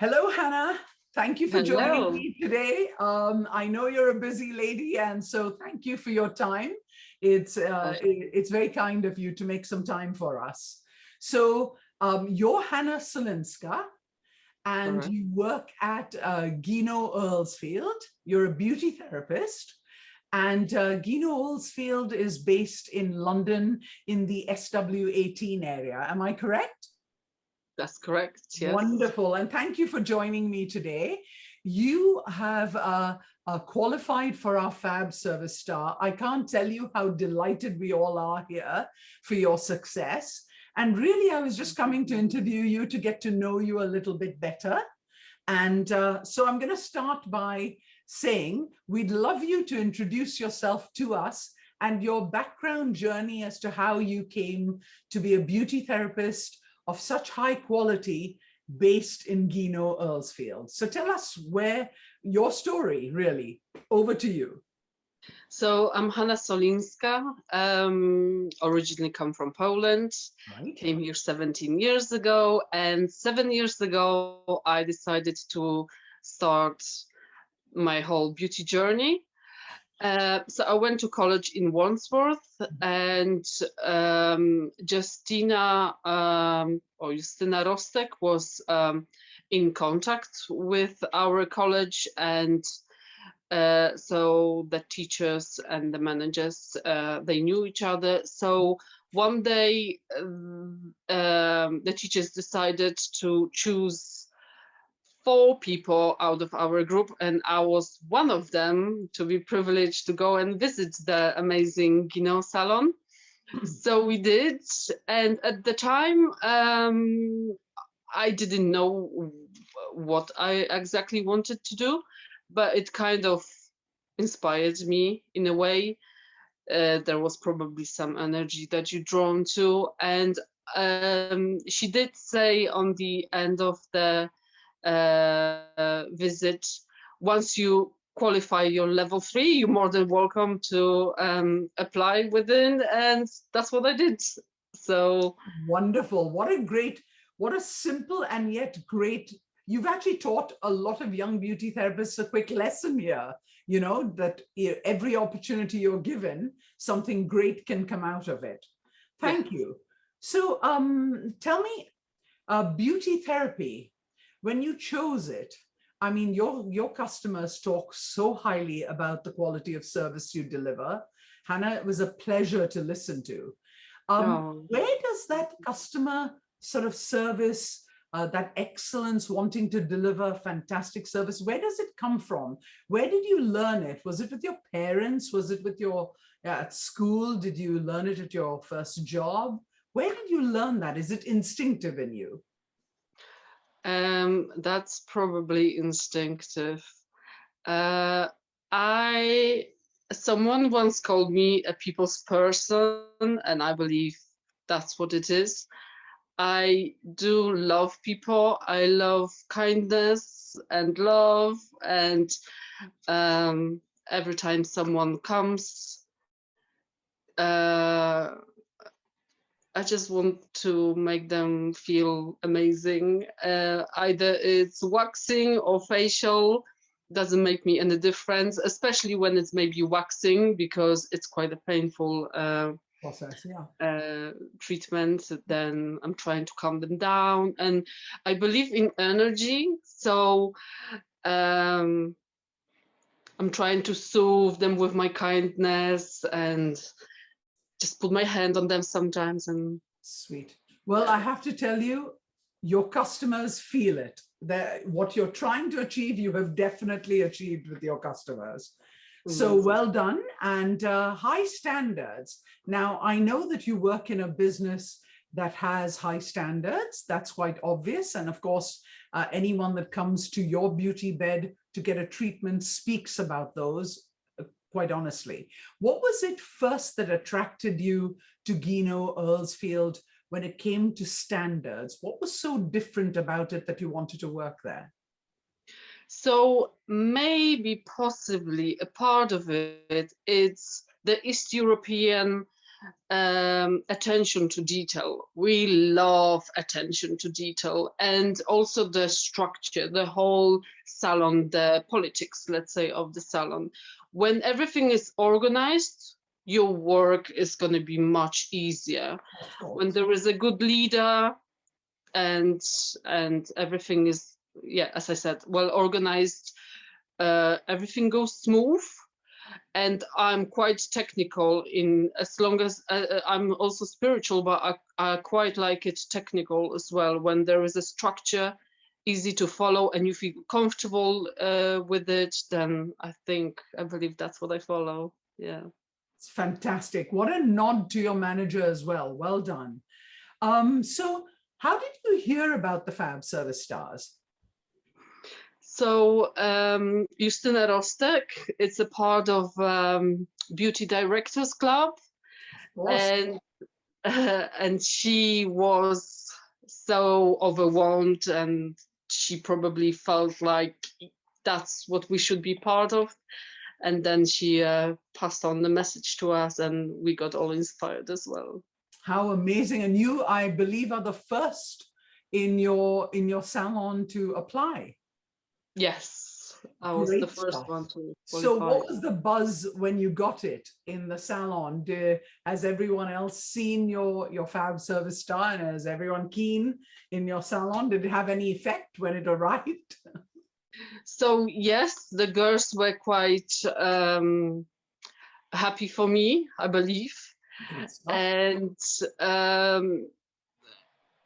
Hello, Hannah. Thank you for joining Hello. me today. I know you're a busy lady, and so thank you for your time. It's very kind of you to make some time for us. So you're Hanna Solińska, and Correct. you work at Gino Earlsfield. You're a beauty therapist. And Gino Earlsfield is based in London in the SW18 area. Am I correct? That's correct. Yes. Wonderful. And thank you for joining me today. You have qualified for our PHAB Service Star. I can't tell you how delighted we all are here for your success. And really, I was just coming to interview you to get to know you a little bit better. And so I'm going to start by saying we'd love you to introduce yourself to us and your background journey as to how you came to be a beauty therapist of such high quality based in Gino Earlsfield. So tell us where your story, really. Over to you. So I'm Hanna Solińska, originally come from Poland, Right. came here 17 years ago, and 7 years ago I decided to start my whole beauty journey. So I went to college in Wandsworth, and Justina or Justyna Rostek was in contact with our college, and so the teachers and the managers, they knew each other. So one day the teachers decided to choose 4 people out of our group, and I was one of them, to be privileged to go and visit the amazing Gino salon. So we did, and at the time I didn't know what I exactly wanted to do, but it kind of inspired me in a way. There was probably some energy that you're drawn to, and she did say on the end of the visit, once you qualify your level 3, you're more than welcome to apply within, and that's what I did. So wonderful. What a simple and yet great, you've actually taught a lot of young beauty therapists a quick lesson here, you know, that every opportunity you're given, something great can come out of it. Thank you. So tell me, beauty therapy, when you chose it, I mean, your customers talk so highly about the quality of service you deliver. Hannah, it was a pleasure to listen to. Where does that customer sort of service, that excellence, wanting to deliver fantastic service, where does it come from? Where did you learn it? Was it with your parents? Was it with your at school? Did you learn it at your first job? Where did you learn that? Is it instinctive in you? that's probably instinctive. Someone once called me a people's person, and I believe that's what it is. I do love people. I love kindness and love, and every time someone comes, I just want to make them feel amazing. Either it's waxing or facial, doesn't make me any difference, especially when it's maybe waxing, because it's quite a painful Process, treatment. Then I'm trying to calm them down, and I believe in energy, so I'm trying to soothe them with my kindness and just put my hand on them sometimes. And sweet. Well, I have to tell you, your customers feel it. What you're trying to achieve, you have definitely achieved with your customers. So well done, and high standards. Now, I know that you work in a business that has high standards. That's quite obvious. And of course, anyone that comes to your beauty bed to get a treatment speaks about those, quite honestly. What was it first that attracted you to Gino Earlsfield when it came to standards? What was so different about it that you wanted to work there? So maybe possibly a part of it, it's the East European attention to detail. We love attention to detail, and also the structure, the whole salon, the politics, let's say, of the salon. When everything is organized, your work is going to be much easier. When there is a good leader and everything is, yeah, as I said, well organized, everything goes smooth. And I'm quite technical, in as long as I'm also spiritual, but I quite like it technical as well. When there is a structure, easy to follow, and you feel comfortable with it, then I believe that's what I follow. Yeah. It's fantastic. What a nod to your manager as well. Well done. So how did you hear about the PHAB Service Stars? So Justyna Rostek, it's a part of Beauty Directors Club, and she was so overwhelmed, and she probably felt like that's what we should be part of. And then she passed on the message to us, and we got all inspired as well. How amazing! And you, I believe, are the first in your salon to apply. Yes, I was the first one to qualify. So what was the buzz when you got it in the salon? Has everyone else seen your PHAB Service Star, and is everyone keen in your salon? Did it have any effect when it arrived? So yes, the girls were quite happy for me, I believe. And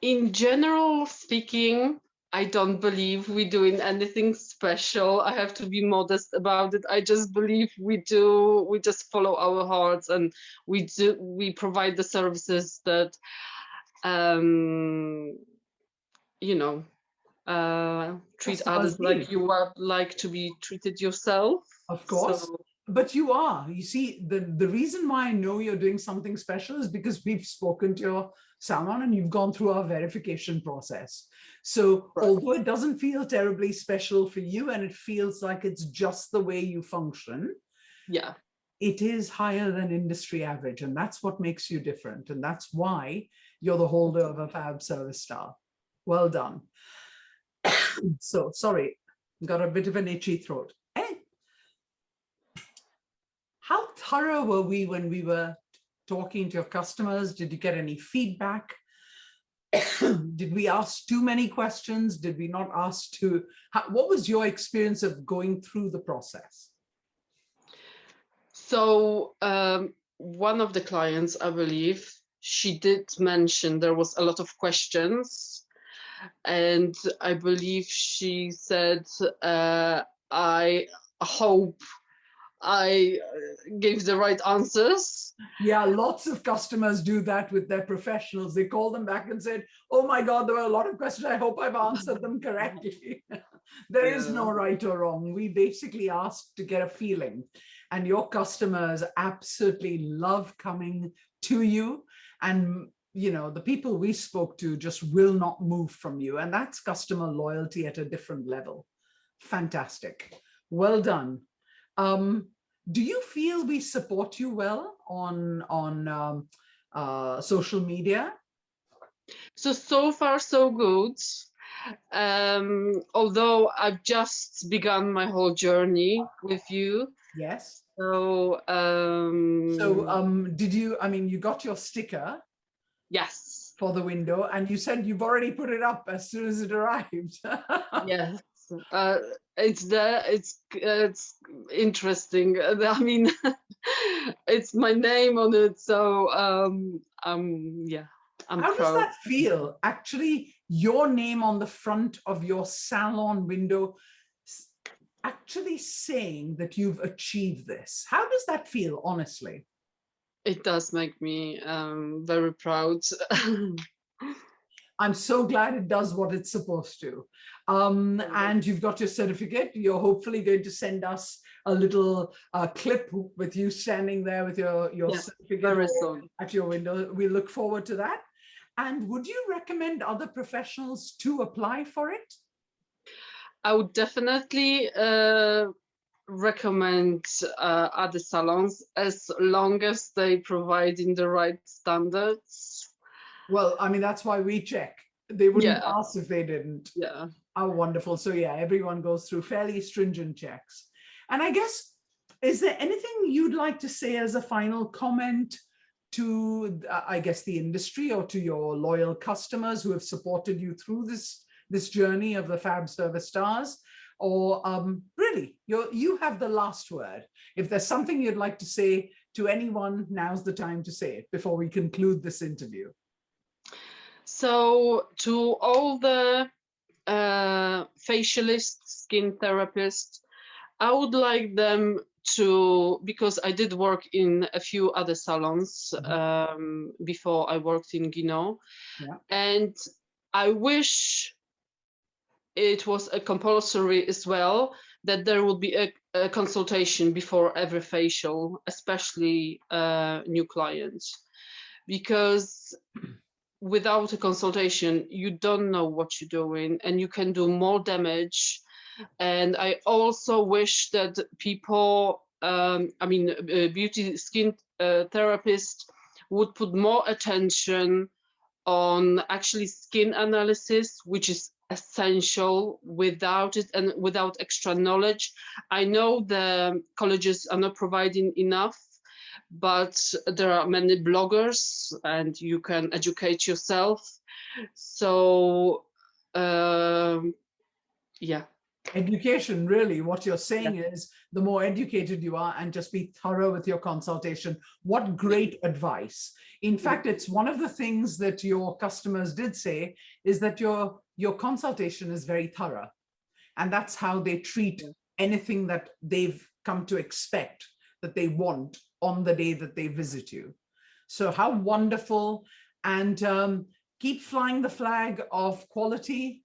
in general speaking, I don't believe we're doing anything special. I have to be modest about it. I just believe we just follow our hearts, and we provide the services that you know, treat others like you would like to be treated yourself. Of course. So, but you are. You see, the reason why I know you're doing something special is because we've spoken to your salon and you've gone through our verification process. So although it doesn't feel terribly special for you and it feels like it's just the way you function, yeah, it is higher than industry average, and that's what makes you different, and that's why you're the holder of a PHAB Service Star. Well done. So sorry, got a bit of an itchy throat. How thorough were we when we were talking to your customers? Did you get any feedback? Did we ask too many questions? Did we not ask too? What was your experience of going through the process? So one of the clients, I believe, she did mention there was a lot of questions, and I believe she said, I hope I gave the right answers. Yeah, lots of customers do that with their professionals. They call them back and said, oh my God, there were a lot of questions. I hope I've answered them correctly. There is no right or wrong. We basically ask to get a feeling. And your customers absolutely love coming to you. And you know, the people we spoke to just will not move from you. And that's customer loyalty at a different level. Fantastic. Well done. Do you feel we support you well on social media? So far, so good. Although I've just begun my whole journey with you. Yes. So, did you, I mean, you got your sticker? Yes. For the window, and you said you've already put it up as soon as it arrived. Yes. It's there. It's interesting. I mean, it's my name on it. So yeah, I'm How proud. does that feel? Actually, your name on the front of your salon window, actually saying that you've achieved this. How does that feel, honestly? It does make me very proud. I'm so glad it does what it's supposed to. And you've got your certificate. You're hopefully going to send us a little clip with you standing there with your certificate at your window. We look forward to that. And would you recommend other professionals to apply for it? I would definitely recommend other salons as long as they provide in the right standards. Well, I mean, that's why we check. They wouldn't Yeah. pass if they didn't. Yeah. Oh, wonderful. So yeah, everyone goes through fairly stringent checks. And I guess, is there anything you'd like to say as a final comment to, I guess, the industry or to your loyal customers who have supported you through this journey of the PHAB Service Stars? Or really, you have the last word. If there's something you'd like to say to anyone, now's the time to say it before we conclude this interview. So to all the facialists, skin therapists, I would like them to, because I did work in a few other salons before I worked in Gino, and I wish it was a compulsory as well, that there would be a consultation before every facial, especially new clients, because without a consultation, you don't know what you're doing and you can do more damage. And I also wish that people, beauty skin therapists would put more attention on actually skin analysis, which is essential. Without it and without extra knowledge, I know the colleges are not providing enough, but there are many bloggers and you can educate yourself. So yeah. Education, really, what you're saying is the more educated you are, and just be thorough with your consultation. What great advice. In fact, it's one of the things that your customers did say, is that your consultation is very thorough. And that's how they treat anything that they've come to expect, that they want on the day that they visit you. So how wonderful. And keep flying the flag of quality.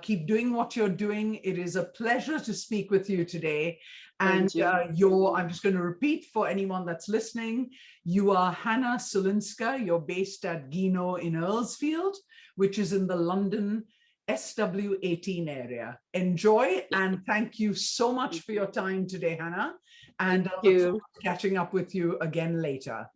Keep doing what you're doing. It is a pleasure to speak with you today. And I'm just going to repeat for anyone that's listening, you are Hanna Solińska. You're based at Gino in Earlsfield, which is in the London SW18 area. Enjoy, and thank you so much for your time today, Hanna. And I look forward to catching up with you again later.